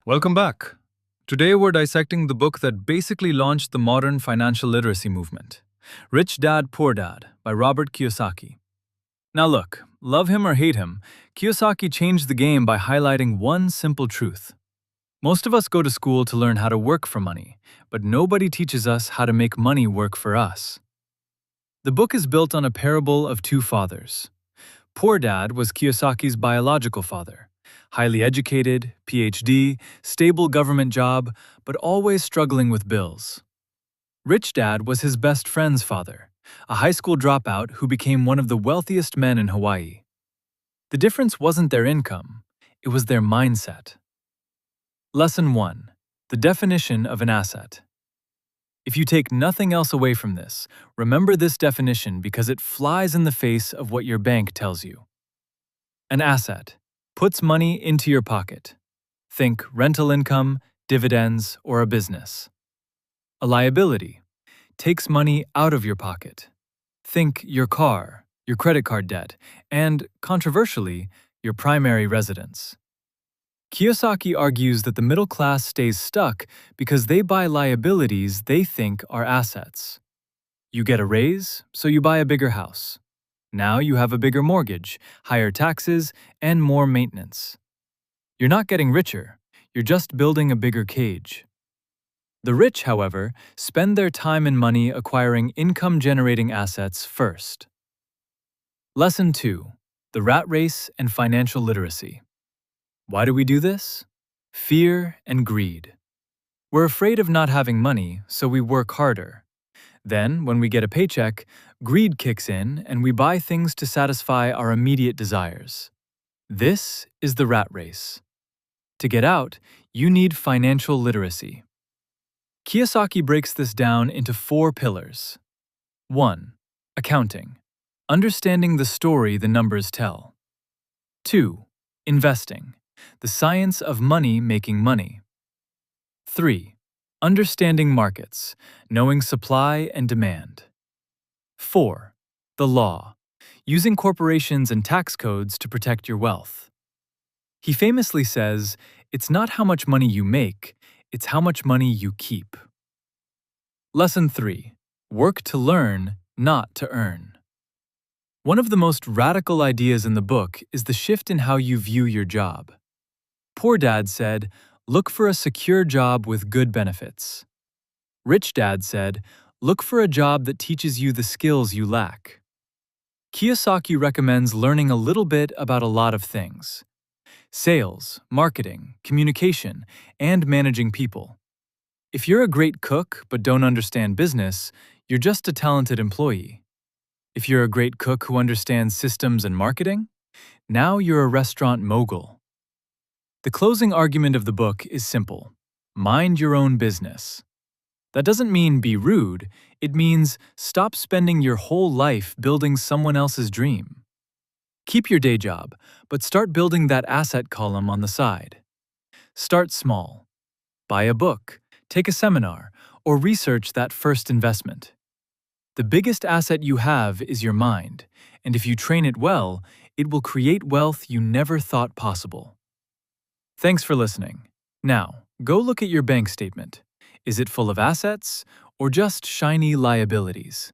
Welcome back. Today we're dissecting the book that basically launched the modern financial literacy movement, Rich Dad, Poor Dad by Robert Kiyosaki. Now look, love him or hate him, Kiyosaki changed the game by highlighting one simple truth. Most of us go to school to learn how to work for money, but nobody teaches us how to make money work for us. The book is built on a parable of two fathers. Poor Dad was Kiyosaki's biological father. Highly educated, PhD, stable government job, but always struggling with bills. Rich Dad was his best friend's father, a high school dropout who became one of the wealthiest men in Hawaii. The difference wasn't their income, it was their mindset. Lesson 1. The definition of an asset. If you take nothing else away from this, remember this definition because it flies in the face of what your bank tells you. An asset puts money into your pocket. Think rental income, dividends, or a business. A liability takes money out of your pocket. Think your car, your credit card debt, and, controversially, your primary residence. Kiyosaki argues that the middle class stays stuck because they buy liabilities they think are assets. You get a raise, so you buy a bigger house. Now you have a bigger mortgage, higher taxes, and more maintenance. You're not getting richer, you're just building a bigger cage. The rich, however, spend their time and money acquiring income-generating assets first. Lesson 2. The rat race and financial literacy. Why do we do this? Fear and greed. We're afraid of not having money, so we work harder. Then, when we get a paycheck, greed kicks in and we buy things to satisfy our immediate desires. This is the rat race. To get out, you need financial literacy. Kiyosaki breaks this down into 4 pillars. 1. Accounting. Understanding the story the numbers tell. 2. Investing. The science of money making money. 3. Understanding markets, knowing supply and demand. 4. The law, using corporations and tax codes to protect your wealth. He famously says, "It's not how much money you make, it's how much money you keep." Lesson 3. Work to learn, not to earn. One of the most radical ideas in the book is the shift in how you view your job. Poor Dad said, "Look for a secure job with good benefits." Rich Dad said, "Look for a job that teaches you the skills you lack." Kiyosaki recommends learning a little bit about a lot of things: sales, marketing, communication, and managing people. If you're a great cook but don't understand business, you're just a talented employee. If you're a great cook who understands systems and marketing, now you're a restaurant mogul. The closing argument of the book is simple: mind your own business. That doesn't mean be rude, it means stop spending your whole life building someone else's dream. Keep your day job, but start building that asset column on the side. Start small. Buy a book, take a seminar, or research that first investment. The biggest asset you have is your mind, and if you train it well, it will create wealth you never thought possible. Thanks for listening. Now, go look at your bank statement. Is it full of assets or just shiny liabilities?